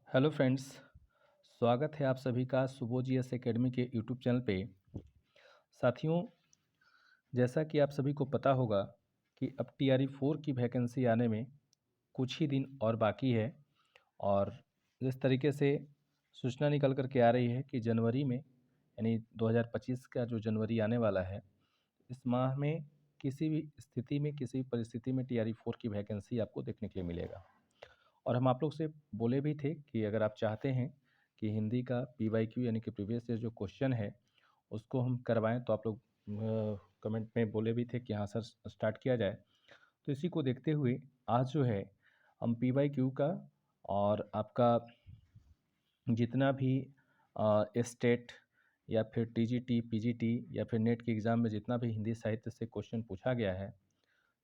Hello friends. स्वागत है आप सभी का सुबो जीएस एकेडमी के यूट्यूब चैनल पे। साथियों, जैसा कि आप सभी को पता होगा कि अब टीआरई 4 की वैकेंसी आने में कुछ ही दिन और बाकी है और जिस तरीके से सूचना निकल कर के आ रही है कि जनवरी में यानी 2025 का जो जनवरी आने वाला है, इस माह में किसी भी स्थिति में किसी भी परिस्थिति में टीआरई 4 की वैकेंसी आपको देखने के लिए मिलेगा। और हम आप लोग से बोले भी थे कि अगर आप चाहते हैं कि हिंदी का पीवाईक्यू यानी कि प्रीवियस ईयर जो क्वेश्चन है उसको हम करवाएं, तो आप लोग कमेंट में बोले भी थे कि हाँ सर स्टार्ट किया जाए। तो इसी को देखते हुए आज जो है हम पीवाईक्यू का और आपका जितना भी स्टेट या फिर टीजीटी पीजीटी या फिर नेट के एग्ज़ाम में जितना भी हिंदी साहित्य से क्वेश्चन पूछा गया है,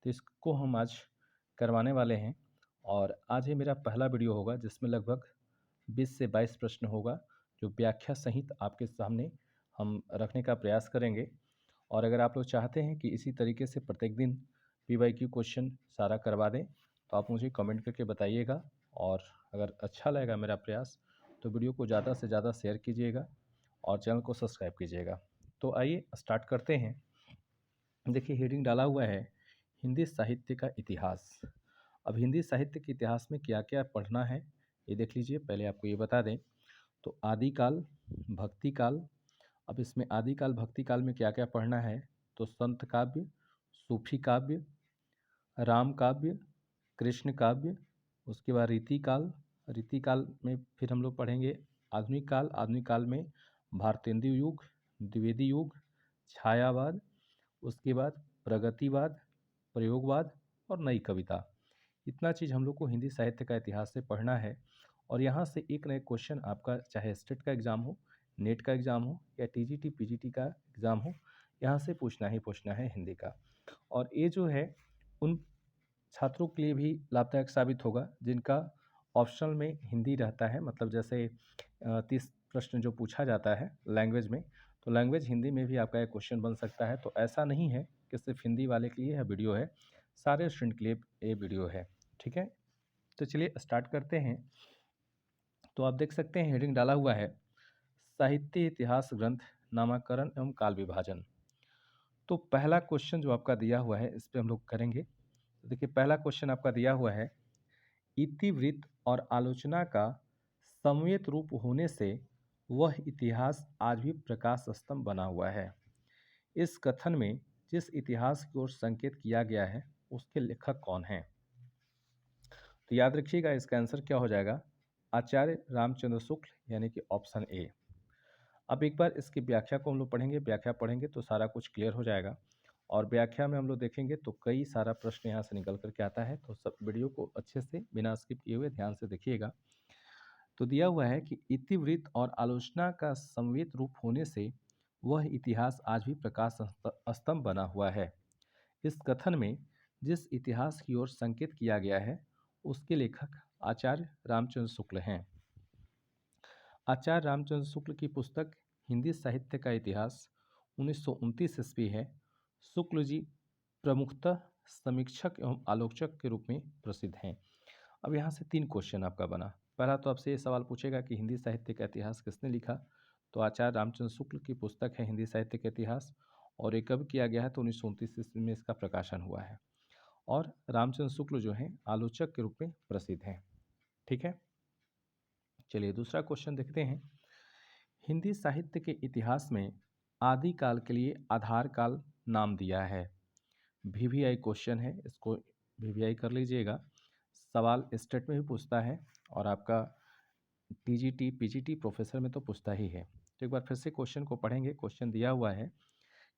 तो इसको हम आज करवाने वाले हैं। और आज ये मेरा पहला वीडियो होगा जिसमें लगभग 20 से 22 प्रश्न होगा, जो व्याख्या सहित आपके सामने हम रखने का प्रयास करेंगे। और अगर आप लोग चाहते हैं कि इसी तरीके से प्रत्येक दिन पीवाईक्यू क्वेश्चन सारा करवा दें, तो आप मुझे कमेंट करके बताइएगा। और अगर अच्छा लगेगा मेरा प्रयास तो वीडियो को ज़्यादा से ज़्यादा शेयर कीजिएगा और चैनल को सब्सक्राइब कीजिएगा। तो आइए स्टार्ट करते हैं। देखिए, हेडिंग डाला हुआ है हिंदी साहित्य का इतिहास। अब हिंदी साहित्य के इतिहास में क्या क्या पढ़ना है ये देख लीजिए। पहले आपको ये बता दें तो आदिकाल, भक्ति काल। अब इसमें आदिकाल भक्ति काल में क्या क्या पढ़ना है, तो संत काव्य, सूफी काव्य, राम काव्य, कृष्ण काव्य। उसके बाद रीतिकाल। रीतिकाल में फिर हम लोग पढ़ेंगे आधुनिक काल। आधुनिक काल में भारतेंदु युग, द्विवेदी युग, छायावाद। उसके बाद प्रगतिवाद, प्रयोगवाद और नई कविता। इतना चीज़ हम लोग को हिंदी साहित्य का इतिहास से पढ़ना है। और यहाँ से एक नए क्वेश्चन आपका चाहे स्टेट का एग्ज़ाम हो, नेट का एग्ज़ाम हो या टीजीटी पीजीटी का एग्ज़ाम हो, यहाँ से पूछना ही पूछना है हिंदी का। और ये जो है उन छात्रों के लिए भी लाभदायक साबित होगा जिनका ऑप्शनल में हिंदी रहता है। मतलब जैसे 30 प्रश्न जो पूछा जाता है लैंग्वेज में, तो लैंग्वेज हिंदी में भी आपका एक क्वेश्चन बन सकता है। तो ऐसा नहीं है कि सिर्फ हिंदी वाले के लिए यह वीडियो है, सारे स्टूडेंट के लिए ये वीडियो है। ठीक है, तो चलिए स्टार्ट करते हैं। तो आप देख सकते हैं हेडिंग डाला हुआ है साहित्य इतिहास ग्रंथ नामाकरण एवं काल विभाजन। तो पहला क्वेश्चन जो आपका दिया हुआ है इस पर हम लोग करेंगे। तो देखिए, पहला क्वेश्चन आपका दिया हुआ है इतिवृत्त और आलोचना का समवेत रूप होने से वह इतिहास आज भी प्रकाश स्तंभ बना हुआ है। इस कथन में जिस इतिहास की ओर संकेत किया गया है उसके लेखक कौन हैं? तो याद रखिएगा, इसका आंसर क्या हो जाएगा, आचार्य रामचंद्र शुक्ल यानी कि ऑप्शन ए। अब एक बार इसकी व्याख्या को हम लोग पढ़ेंगे। व्याख्या पढ़ेंगे तो सारा कुछ क्लियर हो जाएगा। और व्याख्या में हम लोग देखेंगे तो कई सारा प्रश्न यहाँ से निकल करके आता है। तो सब वीडियो को अच्छे से बिना स्किप किए हुए ध्यान से देखिएगा। तो दिया हुआ है कि इतिवृत्त और आलोचना का समवेत रूप होने से वह इतिहास आज भी प्रकाश स्तंभ बना हुआ है। इस कथन में जिस इतिहास की ओर संकेत किया गया है उसके लेखक आचार्य रामचंद्र शुक्ल हैं। आचार्य रामचंद्र शुक्ल की पुस्तक हिंदी साहित्य का इतिहास 1929 ईस्वी है। शुक्ल जी प्रमुखतः समीक्षक एवं आलोचक के रूप में प्रसिद्ध हैं। अब यहाँ से 3 क्वेश्चन आपका बना। पहला तो आपसे ये सवाल पूछेगा कि हिंदी साहित्य का इतिहास किसने लिखा, तो आचार्य रामचंद्र शुक्ल की पुस्तक है हिंदी साहित्य का इतिहास। और ये कब किया गया है, तो 1929 ईस्वी में इसका प्रकाशन हुआ है। और रामचंद्र शुक्ल जो हैं आलोचक के रूप में प्रसिद्ध हैं। ठीक है, चलिए दूसरा क्वेश्चन देखते हैं। हिंदी साहित्य के इतिहास में आदिकाल के लिए आधार काल नाम दिया है। वीवीआई क्वेश्चन है, इसको वीवीआई कर लीजिएगा। सवाल स्टेट में भी पूछता है और आपका टीजीटी पीजीटी प्रोफेसर में तो पूछता ही है। तो एक बार फिर से क्वेश्चन को पढ़ेंगे। क्वेश्चन दिया हुआ है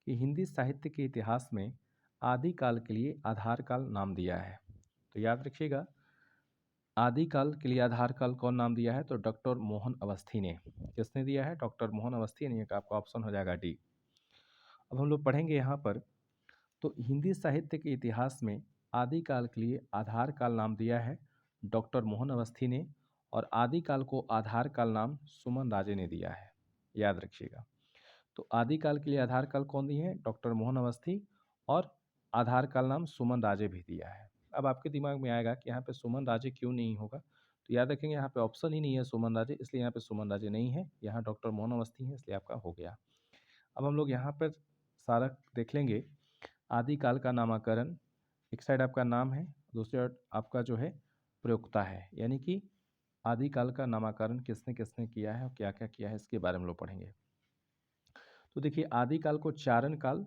कि हिंदी साहित्य के इतिहास में आदिकाल के लिए आधार काल नाम दिया है। तो याद रखिएगा, आदिकाल के लिए आधार काल कौन नाम दिया है, तो डॉक्टर मोहन अवस्थी ने। किसने दिया है, डॉक्टर मोहन अवस्थी ने। आपका ऑप्शन हो जाएगा डी। अब हम लोग पढ़ेंगे यहाँ पर, तो हिंदी साहित्य के इतिहास में आदिकाल के लिए आधार काल नाम दिया है डॉक्टर मोहन अवस्थी ने। और आदिकाल को आधार काल नाम सुमन राजे ने दिया है। याद रखिएगा, तो आदिकाल के लिए आधार काल कौन दिए हैं, डॉक्टर मोहन अवस्थी। और आधार काल नाम सुमन राजे भी दिया है। अब आपके दिमाग में आएगा कि यहाँ पे सुमन राजे क्यों नहीं होगा, तो याद रखेंगे यहाँ पे ऑप्शन ही नहीं है सुमन राजे, इसलिए यहाँ पे सुमन राजे नहीं है, यहाँ डॉक्टर मोहन अवस्थी है, इसलिए आपका हो गया। अब हम लोग यहाँ पर सारा देख लेंगे। आदिकाल का नामकरण, एक साइड आपका नाम है, दूसरी साइड आपका जो है प्रयोक्ता है, यानी कि आदिकाल का नामकरण किसने किसने किया है और क्या क्या किया है, इसके बारे में लोग पढ़ेंगे। तो देखिए, आदिकाल को चारण काल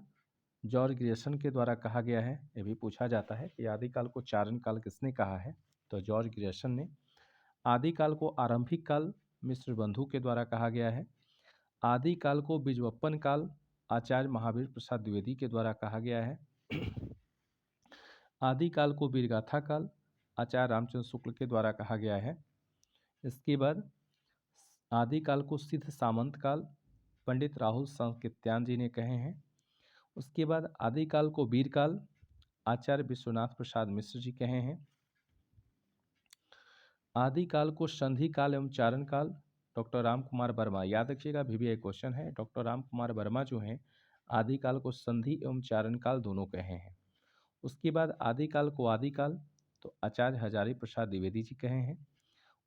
जॉर्ज ग्रियर्सन के द्वारा कहा गया है। ये भी पूछा जाता है कि आदिकाल को चारण काल किसने कहा है, तो जॉर्ज ग्रियर्सन ने। आदिकाल को आरंभिक काल मिश्र बंधु के द्वारा कहा गया है। आदिकाल को बिजवप्पन काल आचार्य महावीर प्रसाद द्विवेदी के द्वारा कहा गया है। आदिकाल को वीरगाथा काल आचार्य रामचंद्र शुक्ल के द्वारा कहा गया है। इसके बाद आदिकाल को सिद्ध सामंत काल पंडित राहुल सांकृत्यायन जी ने कहे हैं। उसके बाद आदिकाल को वीरकाल आचार्य विश्वनाथ प्रसाद मिश्र जी कहे हैं। आदिकाल को संधि काल एवं चारण काल डॉक्टर राम कुमार वर्मा, याद रखिएगा VVI क्वेश्चन है, डॉक्टर राम कुमार वर्मा जो हैं आदिकाल को संधि एवं चारण काल दोनों कहे हैं। उसके बाद आदिकाल को आदिकाल तो आचार्य हजारी प्रसाद द्विवेदी जी कहे हैं।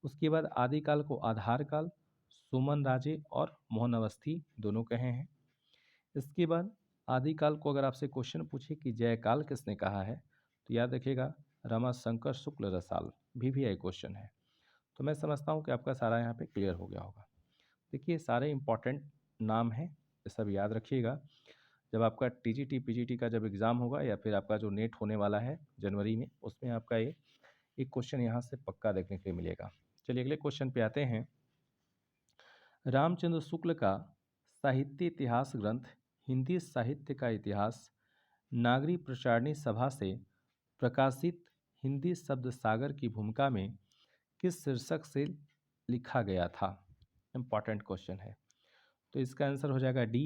उसके बाद आदिकाल को आधार काल सुमन राजे और मोहन अवस्थी दोनों कहे हैं। इसके बाद आदिकाल को अगर आपसे क्वेश्चन पूछे कि जयकाल किसने कहा है, तो याद रखिएगा रमाशंकर शुक्ल रसाल, VVI क्वेश्चन है। तो मैं समझता हूँ कि आपका सारा यहाँ पे क्लियर हो गया होगा। देखिए, सारे इंपॉर्टेंट नाम हैं, ये सब याद रखिएगा। जब आपका TGT PGT का जब एग्ज़ाम होगा या फिर आपका जो नेट होने वाला है जनवरी में, उसमें आपका ये एक क्वेश्चन यहाँ से पक्का देखने के लिए मिलेगा। चलिए अगले क्वेश्चन पे आते हैं। रामचंद्र शुक्ल का साहित्य इतिहास ग्रंथ हिंदी साहित्य का इतिहास नागरी प्रचारणी सभा से प्रकाशित हिंदी शब्द सागर की भूमिका में किस शीर्षक से लिखा गया था? इम्पॉर्टेंट क्वेश्चन है। तो इसका आंसर हो जाएगा डी,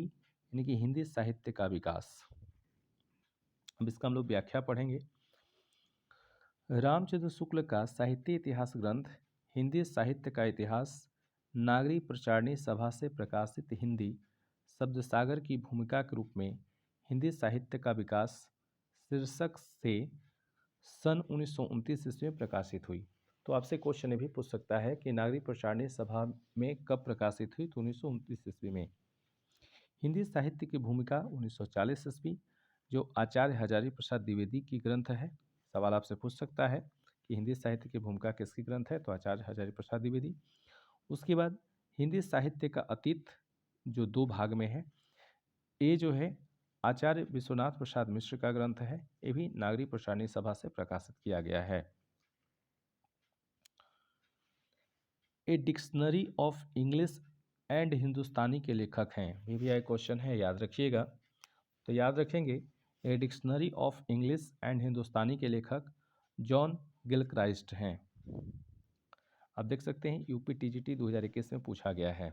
यानी कि हिंदी साहित्य का विकास। अब इसका हम लोग व्याख्या पढ़ेंगे। रामचंद्र शुक्ल का साहित्य इतिहास ग्रंथ हिंदी साहित्य का इतिहास नागरी प्रचारणी सभा से प्रकाशित हिंदी शब्द सागर की भूमिका के रूप में हिंदी साहित्य का विकास शीर्षक से सन 1929 ईस्वी में प्रकाशित हुई। तो आपसे क्वेश्चन ये भी पूछ सकता है कि नागरी प्रचारणी सभा में कब प्रकाशित हुई, तो 1929 ईस्वी में। हिंदी साहित्य की भूमिका 1940 ईस्वी, जो आचार्य हजारी प्रसाद द्विवेदी की ग्रंथ है। सवाल आपसे पूछ सकता है कि हिंदी साहित्य की भूमिका किसकी ग्रंथ है, तो आचार्य हजारी प्रसाद द्विवेदी। उसके बाद हिंदी साहित्य का अतीत, जो 2 भाग में है, ये जो है आचार्य विश्वनाथ प्रसाद मिश्र का ग्रंथ है, ये भी नागरी प्रचारणी सभा से प्रकाशित किया गया है। A dictionary of English and Hindustani के लेखक हैं, VVI क्वेश्चन है, याद रखिएगा। तो याद रखेंगे, a dictionary of English and Hindustani के लेखक जॉन गिलक्राइस्ट हैं। आप देख सकते हैं UP TGT 2021 में पूछा गया है।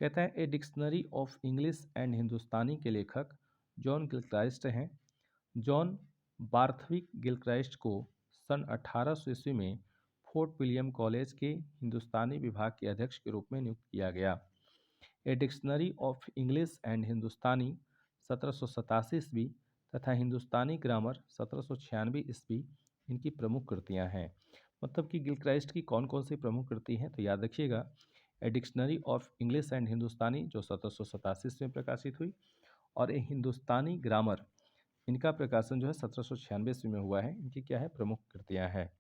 कहता है a dictionary of English and Hindustani के लेखक जॉन गिलक्राइस्ट हैं। जॉन बार्थविक गिलक्राइस्ट को सन 1800 ईस्वी में फोर्ट विलियम कॉलेज के हिंदुस्तानी विभाग के अध्यक्ष के रूप में नियुक्त किया गया। A dictionary of English and Hindustani 1787 ईस्वी तथा हिंदुस्तानी ग्रामर 1796 ईस्वी इनकी प्रमुख कृतियां हैं। मतलब कि गिलक्राइस्ट की कौन कौन सी प्रमुख कृति हैं, तो याद रखिएगा, a dictionary of English and Hindustani जो 1787 ईस्वी में प्रकाशित हुई, और ए हिंदुस्तानी ग्रामर, इनका प्रकाशन जो है 1796 ईस्वी में हुआ है। इनकी क्या है, प्रमुख कृतियां हैं।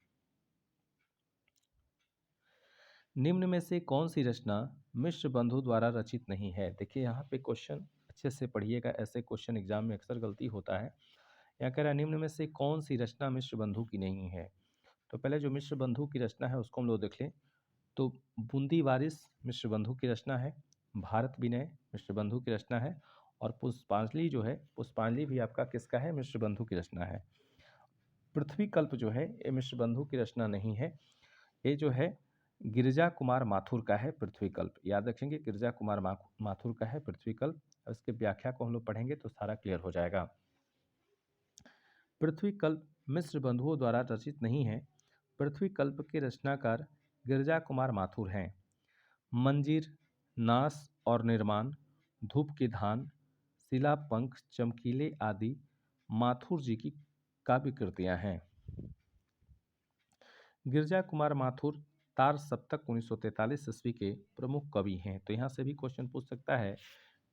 निम्न में से कौन सी रचना मिश्र बंधु द्वारा रचित नहीं है? देखिए यहाँ पे क्वेश्चन अच्छे से पढ़िएगा, ऐसे क्वेश्चन एग्जाम में अक्सर गलती होता है। यहाँ कह रहा है निम्न में से कौन सी रचना मिश्र बंधु की नहीं है। तो पहले जो मिश्र बंधु की रचना है उसको हम लोग देख लें। तो बूंदी वारिस मिश्र बंधु की रचना है, भारत विनय मिश्र बंधु की रचना है, और पुष्पांजलि जो है, पुष्पांजलि भी आपका किसका है, मिश्र बंधु की रचना है। पृथ्वी कल्प जो है ये मिश्र बंधु की रचना नहीं है, ये जो है गिरिजा कुमार माथुर का है पृथ्वी कल्प। याद रखेंगे, गिरिजा कुमार माथुर का है पृथ्वी कल्प। इसके व्याख्या को हम लोग पढ़ेंगे तो सारा क्लियर हो जाएगा। पृथ्वी कल्प मिश्र बंधुओं द्वारा रचित नहीं है। पृथ्वी कल्प के रचनाकार गिरिजा कुमार माथुर हैं। मंजीर, नास और निर्माण, धूप की धान, शिला पंख, चमकीले आदि माथुर जी की काव्य कृतियां हैं। गिरिजा कुमार माथुर तार सप्तक 1943 ईस्वी के प्रमुख कवि हैं? तो यहाँ से भी क्वेश्चन पूछ सकता है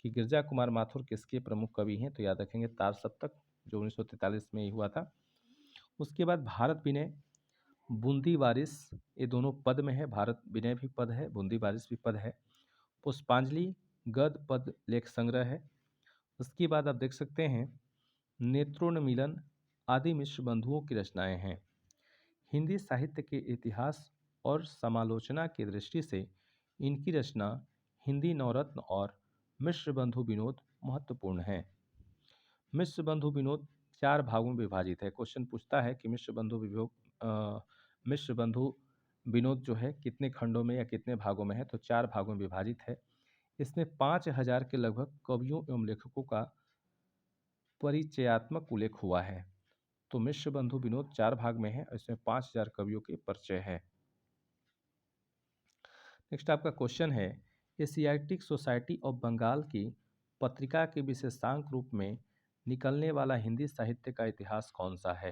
कि गिरजा कुमार माथुर किसके प्रमुख कवि हैं? तो याद रखेंगे तार सप्तक, जो 1943 में ही हुआ था। उसके बाद भारत विनय, बूंदी वारिस, ये दोनों पद में है। भारत विनय भी पद है, बूंदी वारिस भी पद है। पुष्पांजलि गद्य पद लेख संग्रह है। उसके बाद आप देख सकते हैं नेत्रोन्मीलन आदि मिश्र बंधुओं की रचनाएं हैं। हिंदी साहित्य के इतिहास और समालोचना की दृष्टि से इनकी रचना हिंदी नवरत्न और मिश्र बंधु विनोद महत्वपूर्ण है। मिश्र बंधु विनोद 4 भागों में विभाजित है। क्वेश्चन पूछता है कि मिश्र बंधु विनोद जो है कितने खंडों में या कितने भागों में है? तो 4 भागों में विभाजित है। इसमें 5000 के लगभग कवियों एवं लेखकों का परिचयात्मक उल्लेख हुआ है। तो मिश्र बंधु विनोद 4 भाग में है, इसमें 5000 कवियों के परिचय है। नेक्स्ट आपका क्वेश्चन है, एशियाटिक सोसाइटी ऑफ बंगाल की पत्रिका के विशेषांक रूप में निकलने वाला हिंदी साहित्य का इतिहास कौन सा है?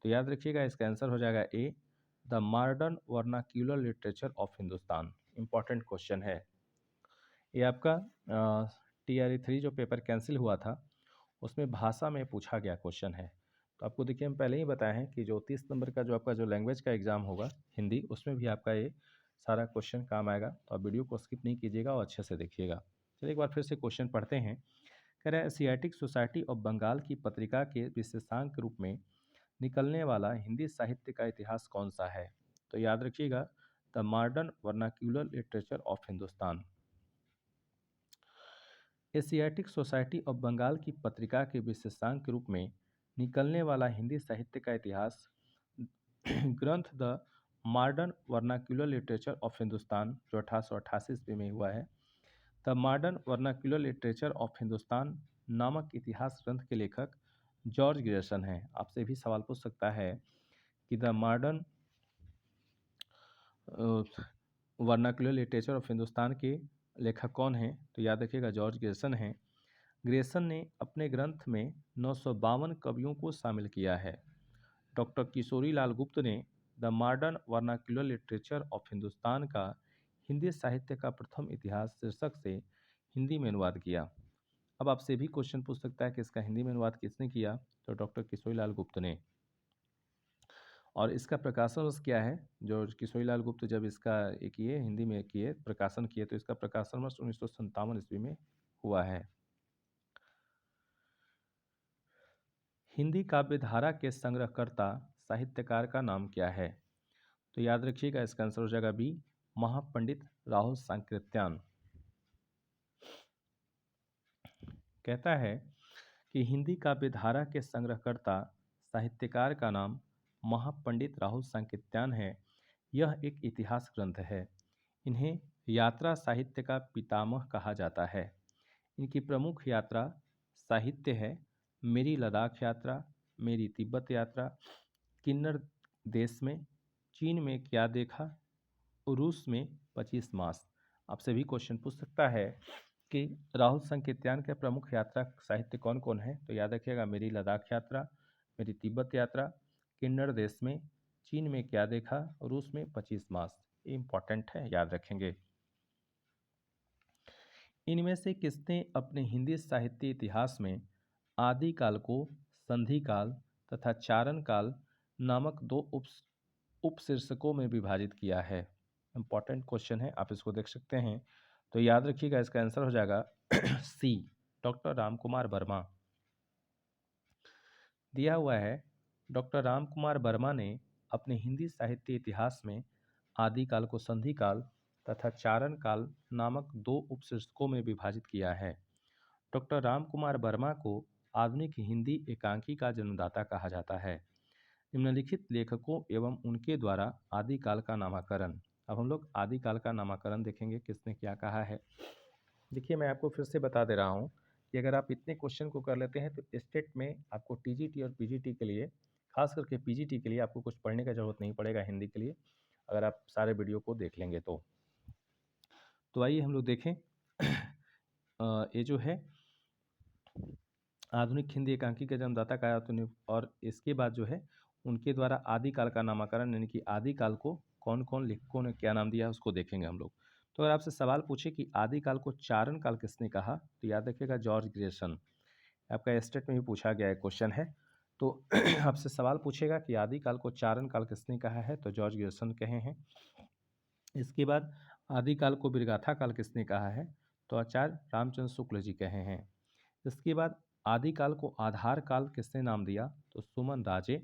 तो याद रखिएगा, इसका आंसर हो जाएगा A, the modern vernacular literature of Hindustan. Important question है ये आपका। TRE 3 जो पेपर कैंसिल हुआ था उसमें भाषा में पूछा गया क्वेश्चन है। तो आपको देखिए हम पहले ही बताए हैं कि जो 30 नंबर का जो आपका जो लैंग्वेज का एग्जाम होगा हिंदी, उसमें भी आपका ये सारा क्वेश्चन काम आएगा। तो आप वीडियो को स्किप नहीं कीजिएगा और अच्छे से देखिएगा। चलिए एक बार फिर से क्वेश्चन पढ़ते हैं। कह रहा है एशियाटिक सोसाइटी ऑफ बंगाल की पत्रिका के विशेषांक के रूप में निकलने वाला हिंदी साहित्य का इतिहास कौन सा है? तो याद रखिएगा, the modern vernacular literature of Hindustan. Asiatic society of Bengal की पत्रिका के विशेषांक के रूप में निकलने वाला हिंदी साहित्य का इतिहास ग्रंथ the modern vernacular literature of Hindustan, जो 1888 ईस्वी में हुआ है। The modern vernacular literature of Hindustan नामक इतिहास ग्रंथ के लेखक जॉर्ज ग्रेसन हैं। आपसे भी सवाल पूछ सकता है कि the modern vernacular literature of Hindustan के लेखक कौन हैं? तो याद रखिएगा जॉर्ज ग्रेसन हैं। ग्रेसन ने अपने ग्रंथ में 952 कवियों को शामिल किया है। डॉक्टर किशोरी लाल गुप्त ने the modern vernacular literature of Hindustan का हिंदी साहित्य का प्रथम इतिहास शीर्षक से हिंदी में अनुवाद किया। अब आपसे भी क्वेश्चन पूछ सकता है कि इसका हिंदी में अनुवाद किसने किया? तो डॉक्टर किशोरी लाल गुप्त ने। और इसका प्रकाशन वर्ष क्या है? जो किशोरी लाल गुप्त जब इसका किए हिंदी में किए प्रकाशन किए, तो इसका प्रकाशन वर्ष 1957 ईस्वी में हुआ है। हिंदी काव्यधारा के संग्रहकर्ता साहित्यकार का नाम क्या है? तो याद रखिएगा, इसका आंसर हो जाएगा बी, महापंडित राहुल सांकृत्यान। कहता है कि हिंदी काव्यधारा के संग्रहकर्ता साहित्यकार का नाम महापंडित राहुल सांकृत्यान है। यह एक इतिहास ग्रंथ है। इन्हें यात्रा साहित्य का पितामह कहा जाता है। इनकी प्रमुख यात्रा साहित्य है मेरी लद्दाख यात्रा, मेरी तिब्बत यात्रा, किन्नर देश में, चीन में क्या देखा, रूस में 25 मास। आपसे भी क्वेश्चन पूछ सकता है कि राहुल सांकृत्यान के प्रमुख यात्रा साहित्य कौन कौन है? तो याद रखिएगा, मेरी लद्दाख यात्रा, मेरी तिब्बत यात्रा, किन्नर देश में, चीन में क्या देखा, रूस में 25 मास। ये इंपॉर्टेंट है, याद रखेंगे। इनमें से किसने अपने हिंदी साहित्य इतिहास में आदिकाल को संधि काल तथा चारण काल नामक दो उपशीर्षकों में विभाजित किया है? इंपॉर्टेंट क्वेश्चन है, आप इसको देख सकते हैं। तो याद रखिएगा, इसका आंसर हो जाएगा सी, डॉक्टर रामकुमार वर्मा। दिया हुआ है, डॉक्टर रामकुमार वर्मा ने अपने हिंदी साहित्य इतिहास में आदिकाल को संधि काल तथा चारण काल नामक दो उपशीर्षकों में विभाजित किया है। डॉक्टर रामकुमार वर्मा को आधुनिक हिंदी एकांकी का जन्मदाता कहा जाता है। निम्नलिखित लेखकों एवं उनके द्वारा आदिकाल का नामकरण। अब हम लोग आदिकाल का नामकरण देखेंगे, किसने क्या कहा है। देखिए, मैं आपको फिर से बता दे रहा हूँ कि अगर आप इतने क्वेश्चन को कर लेते हैं तो स्टेट में आपको TGT और PGT के लिए, खास करके PGT के लिए आपको कुछ पढ़ने का ज़रूरत नहीं पड़ेगा हिंदी के लिए, अगर आप सारे वीडियो को देख लेंगे तो आइए हम लोग देखें। ये जो है आधुनिक हिंदी एकांकी का जन्मदाता कहा, तो और इसके बाद जो है उनके द्वारा आदिकाल का नामकरण यानी कि आदिकाल को कौन कौन लेखकों ने क्या नाम दिया है उसको देखेंगे हम लोग। तो अगर आपसे सवाल पूछे कि आदिकाल को चारण काल किसने कहा, तो याद रखिएगा जॉर्ज ग्रेसन। आपका स्टेट में भी पूछा गया है क्वेश्चन है। तो आपसे सवाल पूछेगा कि आदिकाल को चारण काल किसने कहा है, तो जॉर्ज ग्रेसन कहे हैं। इसके बाद आदिकाल को बिरगाथा काल किसने कहा है, तो आचार्य रामचंद्र शुक्ल जी कहे हैं। इसके बाद आदिकाल को आधार काल किसने नाम दिया, तो सुमन राजे।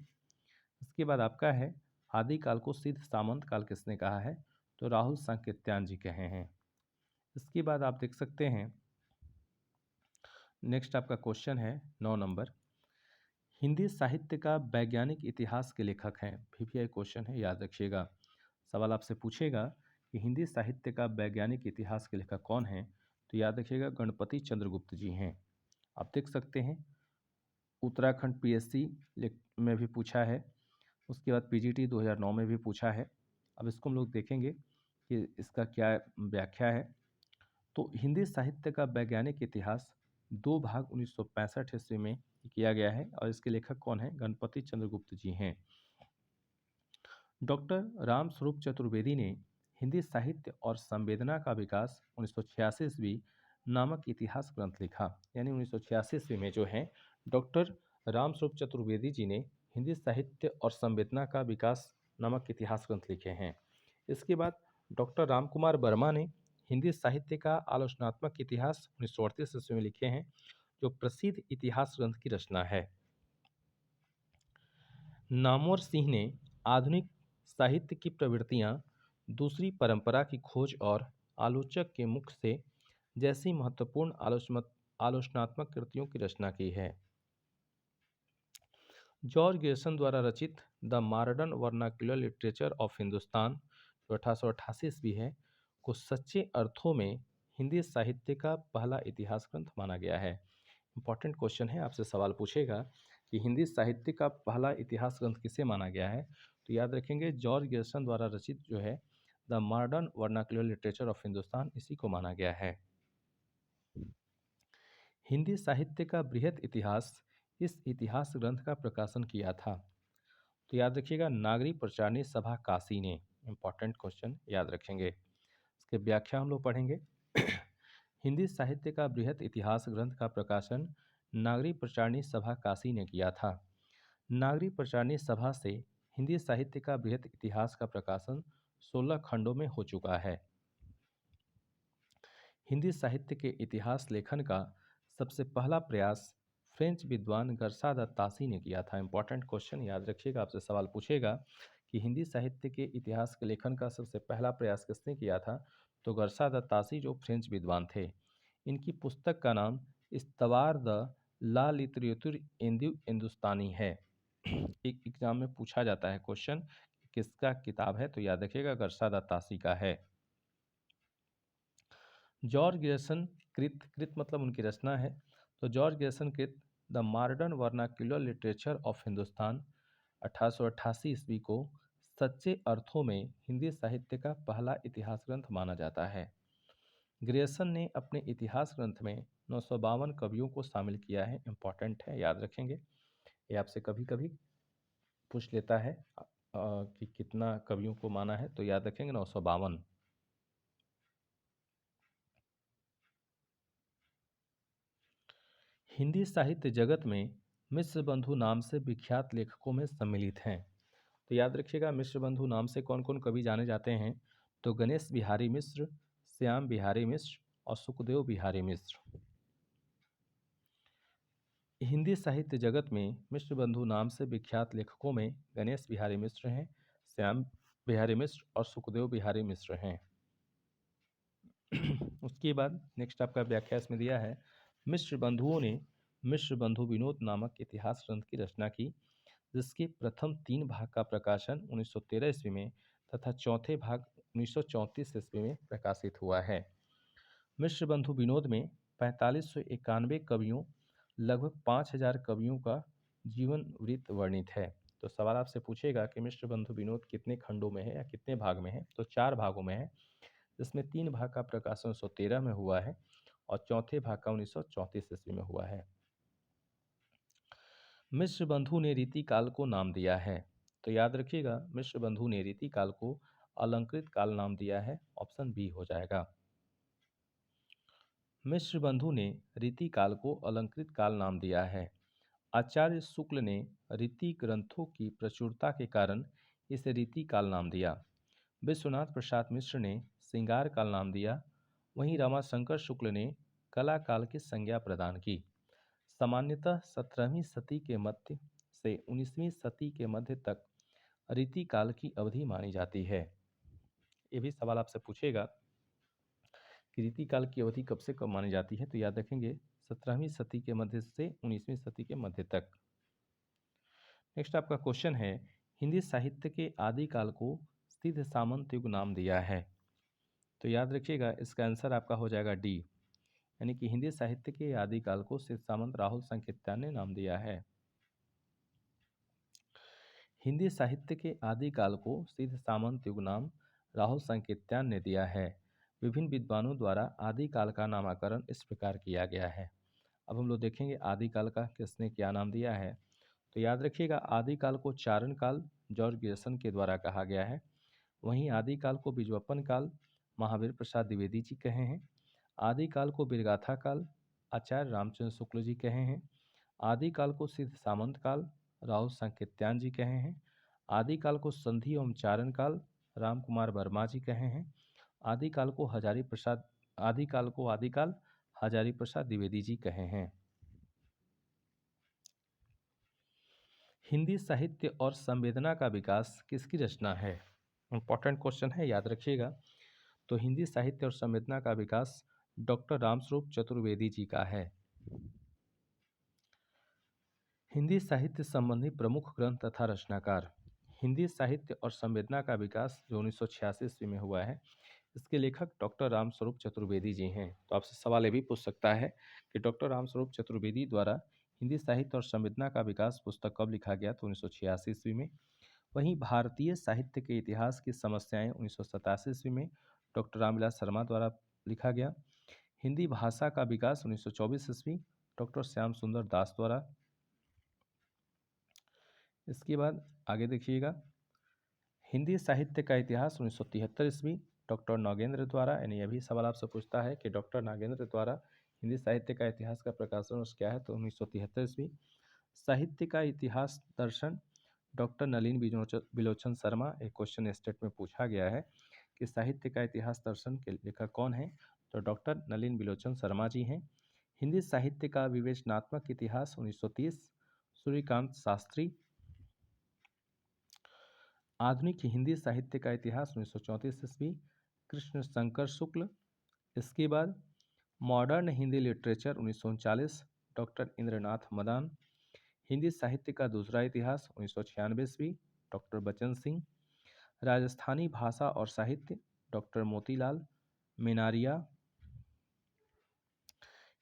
इसके बाद आपका है आदिकाल को सिद्ध सामंत काल किसने कहा है, तो राहुल सांकृत्यायन जी कहे हैं। इसके बाद आप देख सकते हैं नेक्स्ट आपका क्वेश्चन है 9 नंबर, हिंदी साहित्य का वैज्ञानिक इतिहास के लेखक हैं। VVI क्वेश्चन है, याद रखिएगा। सवाल आपसे पूछेगा कि हिंदी साहित्य का वैज्ञानिक इतिहास के लेखक कौन हैं, तो याद रखिएगा गणपति चंद्रगुप्त जी हैं। आप देख सकते हैं उत्तराखंड PSC में भी पूछा है, उसके बाद PGT 2009 में भी पूछा है। अब इसको हम लोग देखेंगे कि इसका क्या व्याख्या है। तो हिंदी साहित्य का वैज्ञानिक इतिहास 2 भाग 1965 ईस्वी में किया गया है और इसके लेखक कौन हैं, गणपति चंद्रगुप्त जी हैं। डॉक्टर रामस्वरूप चतुर्वेदी ने हिंदी साहित्य और संवेदना का विकास 1986 ईस्वी नामक इतिहास ग्रंथ लिखा। यानी 1986 ईस्वी में जो है डॉक्टर रामस्वरूप चतुर्वेदी जी ने हिंदी साहित्य और संवेदना का विकास नामक इतिहास ग्रंथ लिखे हैं। इसके बाद डॉक्टर रामकुमार वर्मा ने हिंदी साहित्य का आलोचनात्मक इतिहास 1938 ईस्वी में लिखे हैं, जो प्रसिद्ध इतिहास ग्रंथ की रचना है। नामवर सिंह ने आधुनिक साहित्य की प्रवृत्तियां, दूसरी परंपरा की खोज और आलोचक के मुख से जैसी महत्वपूर्ण आलोचनात्मक कृतियों की रचना की है। जॉर्ज ग्रेसन द्वारा रचित the modern vernacular literature of Hindustan, जो 1888 ईस्वी है, को सच्चे अर्थों में हिंदी साहित्य का पहला इतिहास ग्रंथ माना गया है। इंपॉर्टेंट क्वेश्चन है, आपसे सवाल पूछेगा कि हिंदी साहित्य का पहला इतिहास ग्रंथ किसे माना गया है, तो याद रखेंगे जॉर्ज ग्रेसन द्वारा रचित जो है the modern vernacular literature of Hindustan, इसी को माना गया है। हिंदी साहित्य का बृहद इतिहास इस इतिहास ग्रंथ का प्रकाशन किया था, तो याद रखिएगा नागरी प्रचारणी सभा काशी ने। इंपॉर्टेंट क्वेश्चन, याद रखेंगे। इसके व्याख्या हम लोग पढ़ेंगे। हिंदी साहित्य का बृहद इतिहास ग्रंथ का प्रकाशन नागरी प्रचारणी सभा काशी ने किया था। नागरी प्रचारणी सभा से हिंदी साहित्य का बृहद इतिहास का प्रकाशन 16 खंडों में हो चुका है। हिंदी साहित्य के इतिहास लेखन का सबसे पहला प्रयास फ्रेंच विद्वान गर्सा द तासी ने किया था। इंपॉर्टेंट क्वेश्चन, याद रखिएगा, आपसे सवाल पूछेगा कि हिंदी साहित्य के इतिहास के लेखन का सबसे पहला प्रयास किसने किया था, तो गर्सा द तासी जो फ्रेंच विद्वान थे। इनकी पुस्तक का नाम इस्तवार द ला लिटरेचर हिंदुस्तानी है। एक एग्जाम में पूछा जाता है क्वेश्चन किसका किताब है, तो याद रखिएगा गर्सा द तासी का है। जॉर्ज ग्रेसन कृत मतलब उनकी रचना है, तो जॉर्ज ग्रेसन कृत the modern vernacular literature of Hindustan 1888 ईस्वी को सच्चे अर्थों में हिंदी साहित्य का पहला इतिहास ग्रंथ माना जाता है। ग्रेसन ने अपने इतिहास ग्रंथ में 952 कवियों को शामिल किया है। इंपॉर्टेंट है, याद रखेंगे। ये आपसे कभी कभी पूछ लेता है कि कितना कवियों को माना है, तो याद रखेंगे 952। हिंदी साहित्य जगत में मिश्र बंधु नाम से विख्यात लेखकों में सम्मिलित हैं, तो याद रखिएगा मिश्र बंधु नाम से कौन कौन कवि जाने जाते हैं, तो गणेश बिहारी मिश्र, श्याम बिहारी मिश्र और सुखदेव बिहारी मिश्र। हिंदी साहित्य जगत में मिश्र बंधु नाम से विख्यात लेखकों में गणेश बिहारी मिश्र हैं, श्याम बिहारी मिश्र और सुखदेव बिहारी मिश्र हैं। उसके बाद नेक्स्ट आपका व्याख्या इसमें दिया है, मिश्र बंधुओं ने मिश्र बंधु विनोद नामक इतिहास ग्रंथ की रचना की, जिसके प्रथम 3 भाग का प्रकाशन 1913 ईस्वी में तथा चौथे भाग 1934 ईस्वी में प्रकाशित हुआ है। मिश्र बंधु विनोद में 4591 कवियों, लगभग 5000 कवियों का जीवन वृत्त वर्णित है। तो सवाल आपसे पूछेगा कि मिश्र बंधु विनोद कितने खंडों में है या कितने भाग में है, तो 4 भागों में है, जिसमें 3 भाग का प्रकाशन 1913 में हुआ है और चौथे भाग का 1934 ईस्वी में हुआ है। मिश्र बंधु ने रीतिकाल को नाम दिया है। तो याद रखिएगा, मिश्र बंधु ने रीतिकाल को अलंकृत काल नाम दिया है। ऑप्शन बी हो जाएगा। मिश्र बंधु ने रीतिकाल को अलंकृत काल नाम दिया है। आचार्य शुक्ल ने रीति ग्रंथों की प्रचुरता के कारण इसे रीतिकाल नाम दिया। विश्वनाथ प्रसाद मिश्र ने श्रृंगार काल नाम दिया। वहीं रमाशंकर शुक्ल ने कला काल की संज्ञा प्रदान की। सामान्यतः 17वीं सदी के मध्य से 19वीं सदी के मध्य तक रीतिकाल की अवधि मानी जाती है। ये भी सवाल आपसे पूछेगा कि रीतिकाल की अवधि कब से कब मानी जाती है। तो याद रखेंगे 17वीं सदी के मध्य से 19वीं सदी के मध्य तक। नेक्स्ट आपका क्वेश्चन है, हिंदी साहित्य के आदिकाल को सिद्ध सामंत युग नाम दिया है। तो याद रखिएगा, इसका आंसर आपका हो जाएगा डी, यानी कि हिंदी साहित्य के आदिकाल को सिद्ध सामंत राहुल संकीर्तन ने नाम दिया है। हिंदी साहित्य के आदिकाल को सिद्ध सामंत युग नाम राहुल संकीर्तन ने दिया है। विभिन्न विद्वानों द्वारा आदिकाल का नामकरण इस प्रकार किया गया है। अब हम लोग देखेंगे आदिकाल का किसने क्या नाम दिया है। तो याद रखिएगा, आदिकाल को चारण काल जॉर्ज ग्रियर्सन के द्वारा कहा गया है। वहीं आदिकाल को बिजवप्पन काल महावीर प्रसाद द्विवेदी जी कहे हैं। आदिकाल को बिरगाथा काल आचार्य रामचंद्र शुक्ल जी कहे हैं। आदिकाल को सिद्ध सामंत काल राहुल संकीर्तन जी कहे हैं। आदिकाल को संधि एवं चारण काल राम कुमार वर्मा जी कहे हैं। आदिकाल को आदिकाल हजारी प्रसाद द्विवेदी जी कहे हैं। हिंदी साहित्य और संवेदना का विकास किसकी रचना है? इंपॉर्टेंट क्वेश्चन है, याद रखिएगा। तो हिंदी साहित्य और संवेदना का विकास डॉक्टर रामस्वरूप चतुर्वेदी जी का है। हिंदी साहित्य संबंधी प्रमुख ग्रंथ तथा रचनाकार। हिंदी साहित्य और संवेदना का विकास जो 1986 ईस्वी में हुआ है, इसके लेखक डॉक्टर रामस्वरूप चतुर्वेदी जी हैं। तो आपसे सवाल ये भी पूछ सकता है कि डॉक्टर रामस्वरूप चतुर्वेदी द्वारा हिंदी साहित्य और संवेदना का विकास पुस्तक कब लिखा गया? तो 1986 ईस्वी में। वहीं भारतीय साहित्य के इतिहास की समस्याएं 1987 ईस्वी में डॉक्टर रामविलास शर्मा द्वारा लिखा गया। हिंदी भाषा का विकास 1924 ईस्वी डॉक्टर श्याम सुंदर दास द्वारा। इसके बाद आगे देखिएगा, हिंदी साहित्य का इतिहास 1973 ईस्वी डॉक्टर नागेंद्र द्वारा, यानी यह भी सवाल आपसे पूछता है कि डॉक्टर नागेंद्र द्वारा हिंदी साहित्य का इतिहास का प्रकाशन वर्ष क्या है? तो 1973 ईस्वी। साहित्य का इतिहास दर्शन डॉक्टर नलिन बिलोचन शर्मा। एक क्वेश्चन स्टेट में पूछा गया है कि साहित्य का इतिहास दर्शन के लेखक कौन है? तो डॉक्टर नलिन बिलोचन शर्मा जी हैं। हिंदी साहित्य का विवेचनात्मक इतिहास 1930 सूर्यकांत शास्त्री। आधुनिक हिंदी साहित्य का इतिहास 1934 ईस्वी कृष्ण शंकर शुक्ल। इसके बाद modern Hindi literature 1939 doctor Indranath Madan. Hindi साहित्य का दूसरा इतिहास 1996 ईस्वी डॉक्टर बचन सिंह। राजस्थानी भाषा और साहित्य डॉक्टर मोतीलाल मेनारिया।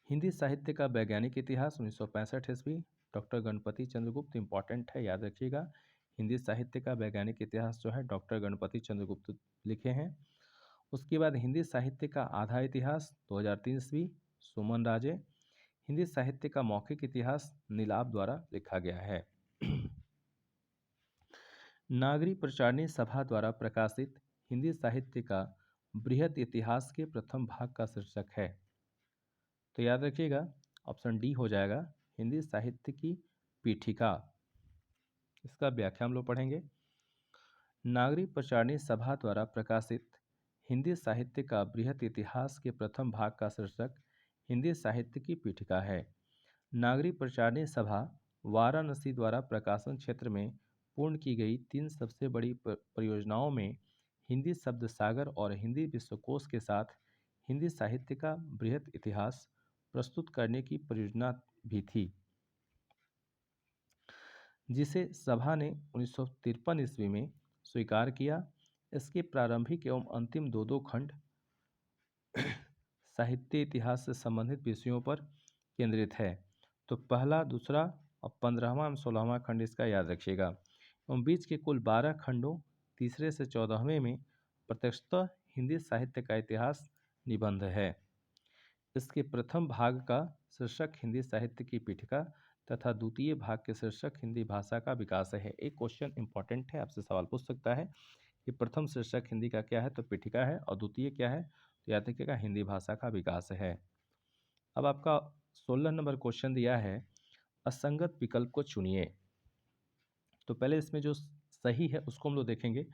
हिंदी साहित्य का वैज्ञानिक इतिहास 1965 ईस्वी डॉक्टर गणपति चंद्रगुप्त। इंपॉर्टेंट है, याद रखिएगा। हिंदी साहित्य का वैज्ञानिक इतिहास जो है डॉक्टर गणपति चंद्रगुप्त लिखे हैं। उसके बाद हिंदी साहित्य का आधा इतिहास 2003 ईस्वी सुमन राजे। हिंदी साहित्य का मौखिक इतिहास नीलाभ द्वारा लिखा गया है। नागरी प्रचारणी सभा द्वारा प्रकाशित हिंदी साहित्य का बृहद इतिहास के प्रथम भाग का शीर्षक है। तो याद रखिएगा, ऑप्शन डी हो जाएगा, हिंदी साहित्य की पीठिका। इसका व्याख्या हम लोग पढ़ेंगे। नागरी प्रचारणी सभा द्वारा प्रकाशित हिंदी साहित्य का बृहद इतिहास के प्रथम भाग का शीर्षक हिंदी साहित्य की पीठिका है। नागरी प्रचारणी सभा वाराणसी द्वारा प्रकाशन क्षेत्र में पूर्ण की गई 3 सबसे बड़ी परियोजनाओं में हिंदी शब्द सागर और हिंदी विश्वकोश के साथ हिंदी साहित्य का बृहद इतिहास प्रस्तुत करने की परियोजना भी थी, जिसे सभा ने 1953 ईस्वी में स्वीकार किया। इसके प्रारंभिक एवं अंतिम दो खंड साहित्य इतिहास से संबंधित विषयों पर केंद्रित है। तो पहला, दूसरा और 15वां और 16वां खंड इसका याद रखिएगा। एवं बीच के कुल 12 खंडों तीसरे से 14वें में प्रत्यक्षतः हिंदी साहित्य का इतिहास निबंध है। इसके प्रथम भाग का शीर्षक हिंदी साहित्य की पीठिका तथा द्वितीय भाग के शीर्षक हिंदी भाषा का विकास है। एक क्वेश्चन इंपॉर्टेंट है, आपसे सवाल पूछ सकता है कि प्रथम शीर्षक हिंदी का क्या है, तो पीठिका है, और द्वितीय क्या है, तो याद रखिएगा हिंदी भाषा का विकास है। अब आपका 16 नंबर क्वेश्चन दिया है, असंगत विकल्प को चुनिए। तो पहले इसमें जो सही है उसको हम लोग देखेंगे।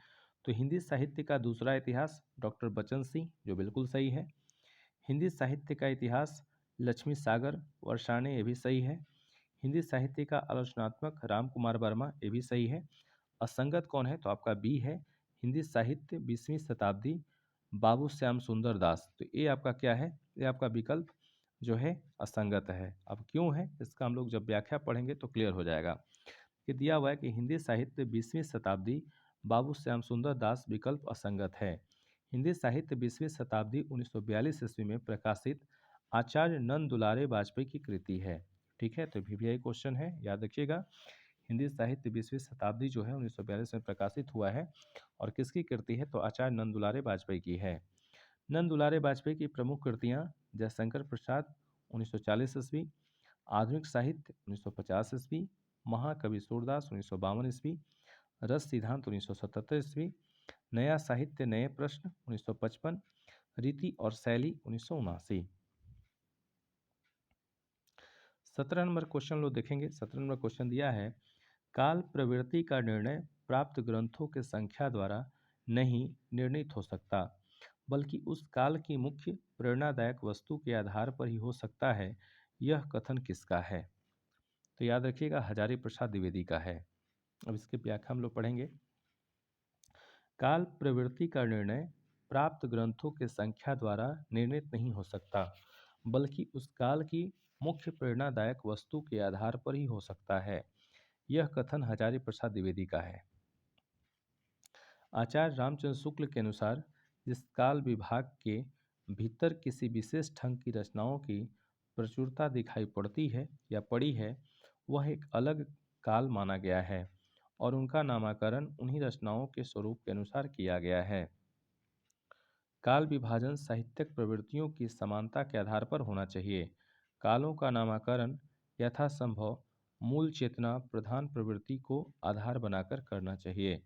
तो हिंदी साहित्य का दूसरा इतिहास डॉक्टर बच्चन सिंह, जो बिल्कुल सही है। हिंदी साहित्य का इतिहास लक्ष्मी सागर वर्षाने, ये भी सही है। हिंदी साहित्य का आलोचनात्मक राम कुमार वर्मा, ये भी सही है। असंगत कौन है, तो आपका बी है, हिंदी साहित्य 20वीं शताब्दी बाबू श्याम सुंदर दास। तो ये आपका क्या है, ये आपका विकल्प जो है असंगत है। अब क्यों है, इसका हम लोग जब व्याख्या पढ़ेंगे तो क्लियर हो जाएगा। ये दिया हुआ है कि हिंदी साहित्य 20वीं शताब्दी बाबू श्याम सुंदर दास विकल्प असंगत है। हिंदी साहित्य 20वीं शताब्दी 1942 ईस्वी में प्रकाशित आचार्य नंद दुलारे वाजपेयी की कृति है। ठीक है, तो VVI क्वेश्चन है, याद रखिएगा। हिंदी साहित्य 20वीं शताब्दी जो है 1942 में प्रकाशित हुआ है, और किसकी कृति है, तो आचार्य नंद दुलारे वाजपेयी की है। नंद दुलारे वाजपेयी की प्रमुख कृतियाँ जयशंकर प्रसाद 1940 ईस्वी, आधुनिक साहित्य 1950 ईस्वी, महाकवि सूरदास 1952 ईस्वी, रस सिद्धांत 1977 ईस्वी, नया साहित्य नए प्रश्न 1955, रीति और शैली 1979। 17 नंबर क्वेश्चन लोग देखेंगे। 17 नंबर क्वेश्चन दिया है, काल प्रवृत्ति का निर्णय प्राप्त ग्रंथों के संख्या द्वारा नहीं निर्णित हो सकता, बल्कि उस काल की मुख्य प्रेरणादायक वस्तु के आधार पर ही हो सकता है। यह कथन किसका है, तो याद रखिएगा हजारी प्रसाद द्विवेदी का है। अब इसकी व्याख्या हम लोग पढ़ेंगे। काल प्रवृत्ति का निर्णय प्राप्त ग्रंथों के संख्या द्वारा निर्णित नहीं हो सकता, बल्कि उस काल की मुख्य प्रेरणादायक वस्तु के आधार पर ही हो सकता है। यह कथन हजारी प्रसाद द्विवेदी का है। आचार्य रामचंद्र शुक्ल के अनुसार जिस काल विभाग के भीतर किसी विशेष ढंग की रचनाओं की प्रचुरता दिखाई पड़ती है या पड़ी है, वह एक अलग काल माना गया है, और उनका नामकरण उन्हीं रचनाओं के स्वरूप के अनुसार किया गया है। काल विभाजन साहित्यिक प्रवृत्तियों की समानता के आधार पर होना चाहिए। कालों का नामकरण यथासंभव मूल चेतना प्रधान प्रवृत्ति को आधार बनाकर करना चाहिए।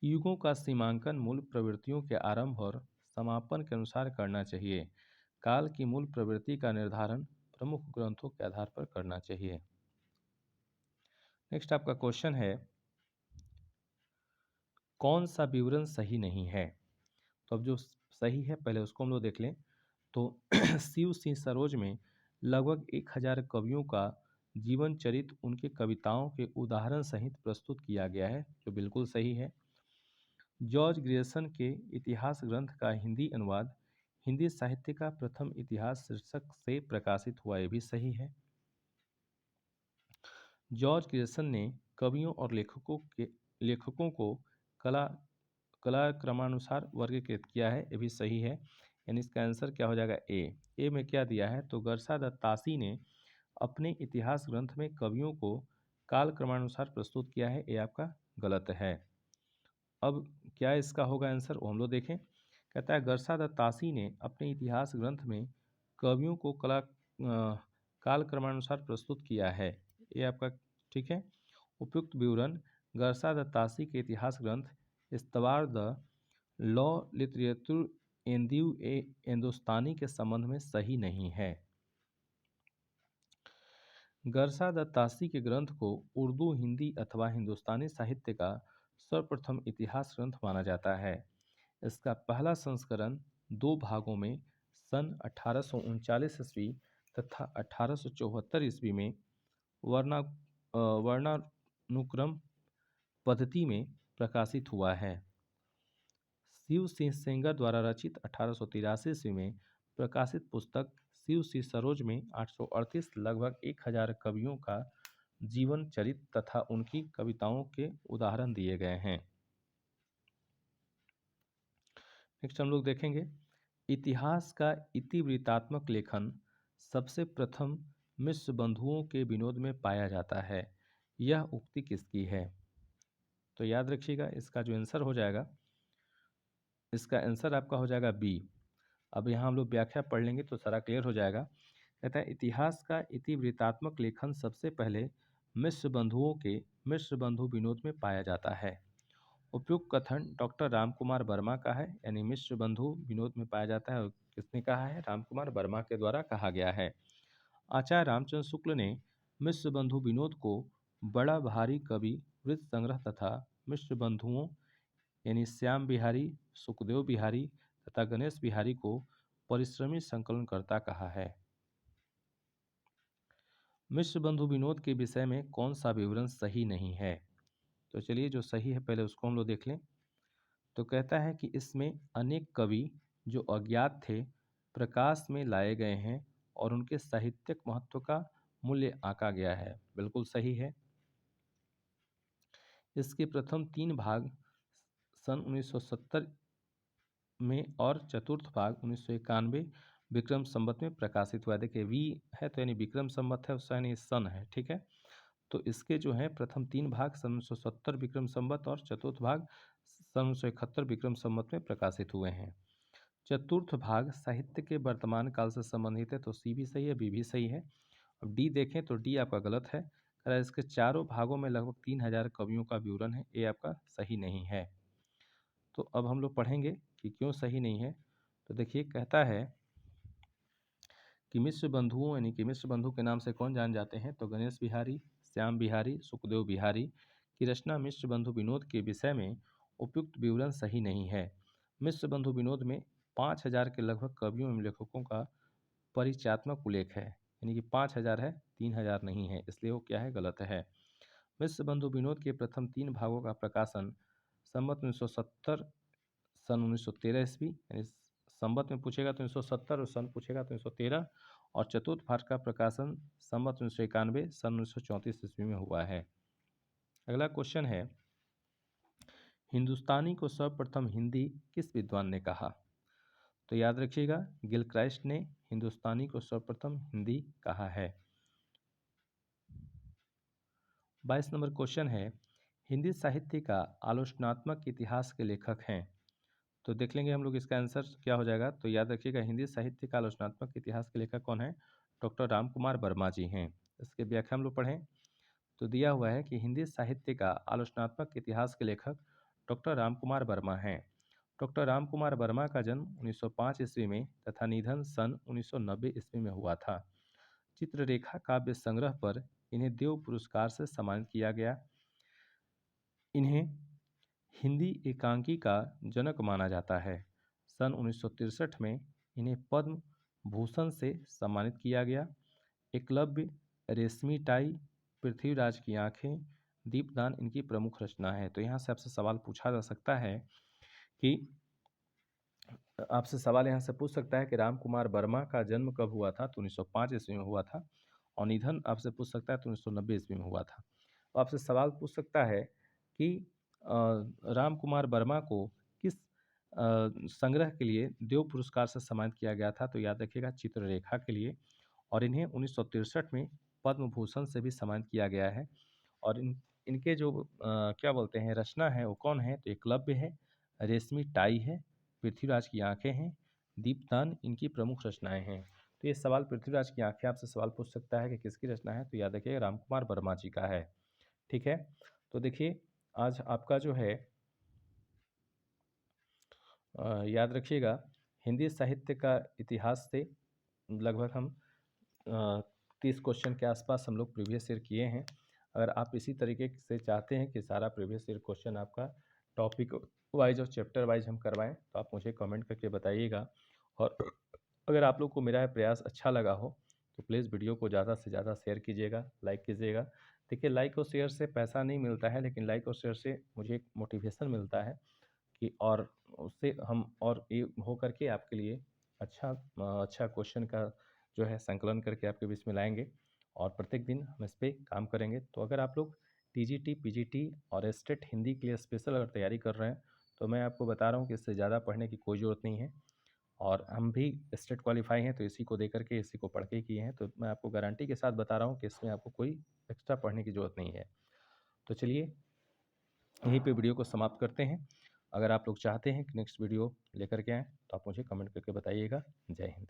युगों का सीमांकन मूल प्रवृत्तियों के आरंभ और समापन के अनुसार करना चाहिए। काल की मूल प्रवृत्ति का निर्धारण प्रमुख ग्रंथों के आधार पर करना चाहिए। नेक्स्ट आपका क्वेश्चन है, कौन सा विवरण सही नहीं है। तो अब जो सही है पहले उसको हम लोग देख लें। तो शिव सिंह सरोज में लगभग 1000 कवियों का जीवन चरित्र उनके कविताओं के उदाहरण सहित प्रस्तुत किया गया है, जो बिल्कुल सही है। जॉर्ज ग्रियर्सन के इतिहास ग्रंथ का हिंदी अनुवाद हिंदी साहित्य का प्रथम इतिहास शीर्षक से प्रकाशित हुआ, ये भी सही है। जॉर्ज ग्रियर्सन ने कवियों और लेखकों को कला क्रमानुसार वर्गीकृत किया है, ये भी सही है। यानी इसका आंसर क्या हो जाएगा, ए में क्या दिया है, तो गरसा दत्त तासी ने अपने इतिहास ग्रंथ में कवियों को काल क्रमानुसार प्रस्तुत किया है, ये आपका गलत है। अब क्या इसका होगा आंसर, वो हम लोग देखें। कहता है गरसा दत्त तासी ने अपने इतिहास ग्रंथ में कवियों को काल क्रमानुसार प्रस्तुत किया है, ये आपका ठीक है। उपयुक्त विवरण गरसा दत्त तासी के इतिहास ग्रंथ इस्तवार द लॉ लिटरेचर एंड्यू ए हिंदुस्तानी के संबंध में सही नहीं है। गरसा दत्त तासी के ग्रंथ को उर्दू, हिंदी अथवा हिंदुस्तानी साहित्य का सर्वप्रथम इतिहास ग्रंथ माना जाता है। इसका पहला संस्करण 2 भागों में सन 1839 ईस्वी तथा 1874 ईस्वी में वर्णानुक्रम पद्धति में प्रकाशित हुआ है। शिव सिंह सेंगर द्वारा रचित 1883 ईस्वी में प्रकाशित पुस्तक शिव सिंह सरोज में 838 लगभग 1000 कवियों का जीवन चरित्र तथा उनकी कविताओं के उदाहरण दिए गए हैं। नेक्स्ट हम लोग देखेंगे, इतिहास का इतिवृत्तात्मक लेखन सबसे प्रथम मिश्र बंधुओं के विनोद में पाया जाता है। यह उक्ति किसकी है, तो याद रखिएगा इसका जो आंसर हो जाएगा, इसका आंसर आपका हो जाएगा बी। अब यहाँ हम लोग व्याख्या पढ़ लेंगे तो सारा क्लियर हो जाएगा। कहता है इतिहास का इतिवृत्तात्मक लेखन सबसे पहले मिश्र बंधुओं के मिश्र बंधु विनोद में पाया जाता है। उपयुक्त कथन डॉक्टर रामकुमार वर्मा का है, यानी मिश्र बंधु विनोद में पाया जाता है। और किसने कहा है? रामकुमार वर्मा के द्वारा कहा गया है। आचार्य रामचंद्र शुक्ल ने मिश्र बंधु विनोद को बड़ा भारी कवि वृत्त संग्रह तथा मिश्र बंधुओं यानी श्याम बिहारी, सुखदेव बिहारी तथा गणेश बिहारी को परिश्रमी संकलनकर्ता कहा है। मिश्र बंधु विनोद के विषय में कौन सा विवरण सही नहीं है? तो चलिए जो सही है पहले उसको हम लोग देख लें। तो कहता है कि इसमें अनेक कवि जो अज्ञात थे प्रकाश में लाए गए हैं और उनके साहित्यिक महत्व का मूल्य आंका गया है। बिल्कुल सही है। इसके प्रथम 3 भाग सन 1970 में और चतुर्थ भाग 1991 विक्रम संवत में प्रकाशित हुआ। देखिए वी है तो यानी विक्रम संवत है, उसका यानी सन है, ठीक है। तो इसके जो है प्रथम 3 भाग सन 1970 विक्रम संवत और चतुर्थ भाग सन 1971 विक्रम संवत में प्रकाशित हुए हैं। चतुर्थ भाग साहित्य के वर्तमान काल से संबंधित है, तो सी भी सही है, बी भी सही है। अब डी देखें तो डी आपका गलत है। इसके चारों भागों में लगभग 3000 कवियों का विवरण है, ये आपका सही नहीं है। तो अब हम लोग पढ़ेंगे कि क्यों सही नहीं है। तो देखिए कहता है कि मिश्र बंधुओं यानी कि मिश्र बंधु के नाम से कौन जान जाते हैं? तो गणेश बिहारी, श्याम बिहारी, सुखदेव बिहारी की रचना मिश्र बंधु विनोद के विषय में उपयुक्त विवरण सही नहीं है। मिश्र बंधु विनोद में 5000 के लगभग कवियों एवं लेखकों का परिचयात्मक उल्लेख है, यानी कि 5000 है, 3000 नहीं है, इसलिए वो क्या है? गलत है। मिश्र बंधु विनोद के प्रथम 3 भागों का प्रकाशन संवत 1970 सन 1913 ईस्वी, यानी संवत में पूछेगा तो 1970 और सन पूछेगा तो 1913, और चतुर्थ भाग का प्रकाशन संवत 1991 सन 1934 ईस्वी में हुआ है। अगला क्वेश्चन है, हिंदुस्तानी को सर्वप्रथम हिंदी किस विद्वान ने कहा? तो याद रखिएगा गिलक्राइस्ट ने हिंदुस्तानी को सर्वप्रथम हिंदी कहा है। 22 नंबर क्वेश्चन है, हिंदी साहित्य का आलोचनात्मक इतिहास के लेखक हैं? तो देख लेंगे हम लोग इसका आंसर क्या हो जाएगा। तो याद रखिएगा हिंदी साहित्य का आलोचनात्मक इतिहास के लेखक कौन है? डॉक्टर रामकुमार वर्मा जी हैं। इसके व्याख्या हम लोग पढ़ें तो दिया हुआ है कि हिंदी साहित्य का आलोचनात्मक इतिहास के लेखक डॉक्टर रामकुमार वर्मा हैं। डॉक्टर रामकुमार वर्मा का जन्म 1905 ईस्वी में तथा निधन सन 1990 ईस्वी में हुआ था। चित्ररेखा काव्य संग्रह पर इन्हें देव पुरस्कार से सम्मानित किया गया। इन्हें हिंदी एकांकी का जनक माना जाता है। सन 1963 में इन्हें पद्म भूषण से सम्मानित किया गया। एकलव्य, रेशमी टाई, पृथ्वीराज की आंखें, दीपदान इनकी प्रमुख रचना है। तो यहाँ से आपसे सवाल पूछा जा सकता है कि यहाँ से पूछ सकता है कि रामकुमार वर्मा का जन्म कब हुआ था? तो 1905 ईस्वी में हुआ था, और निधन आपसे पूछ सकता है तो 1990 ईस्वी में हुआ था। तो आपसे सवाल पूछ सकता है कि रामकुमार वर्मा को किस संग्रह के लिए देव पुरस्कार से सम्मानित किया गया था? तो याद रखिएगा चित्ररेखा के लिए, और इन्हें 1963 में पद्म भूषण से भी सम्मानित किया गया है। और इनके जो क्या बोलते हैं रचना है वो कौन है? तो एकलव्य है, रेशमी टाई है, पृथ्वीराज की आंखें हैं, दीपदान इनकी प्रमुख रचनाएं हैं। तो ये सवाल पृथ्वीराज की आंखें आपसे सवाल पूछ सकता है कि किसकी रचना है? तो याद रखिएगा रामकुमार वर्मा जी का है। ठीक है, तो देखिए आज आपका जो है याद रखिएगा हिंदी साहित्य का इतिहास से लगभग हम 30 क्वेश्चन के आसपास हम लोग प्रीवियस ईयर किए हैं। अगर आप इसी तरीके से चाहते हैं कि सारा प्रीवियस ईयर क्वेश्चन आपका टॉपिक वाइज और चैप्टर वाइज हम करवाएं तो आप मुझे कमेंट करके बताइएगा। और अगर आप लोग को मेरा प्रयास अच्छा लगा हो तो प्लीज़ वीडियो को ज़्यादा से ज़्यादा शेयर कीजिएगा, लाइक कीजिएगा। देखिए लाइक और शेयर से पैसा नहीं मिलता है, लेकिन लाइक और शेयर से मुझे एक मोटिवेशन मिलता है कि और उससे हम और ये हो करके आपके लिए अच्छा क्वेश्चन का जो है संकलन करके आपके बीच में लाएंगे, और प्रत्येक दिन हम इस पर काम करेंगे। तो अगर आप लोग टीजीटी, पीजीटी और स्टेट हिंदी के लिए स्पेशल अगर तैयारी कर रहे हैं तो मैं आपको बता रहा हूँ कि इससे ज़्यादा पढ़ने की कोई ज़रूरत नहीं है। और हम भी स्टेट क्वालिफाई हैं तो इसी को दे करके इसी को पढ़ के किए हैं, तो मैं आपको गारंटी के साथ बता रहा हूँ कि इसमें आपको कोई एक्स्ट्रा पढ़ने की ज़रूरत नहीं है। तो चलिए यहीं पे वीडियो को समाप्त करते हैं। अगर आप लोग चाहते हैं कि नेक्स्ट वीडियो लेकर के आएँ तो आप मुझे कमेंट करके बताइएगा। जय हिंद।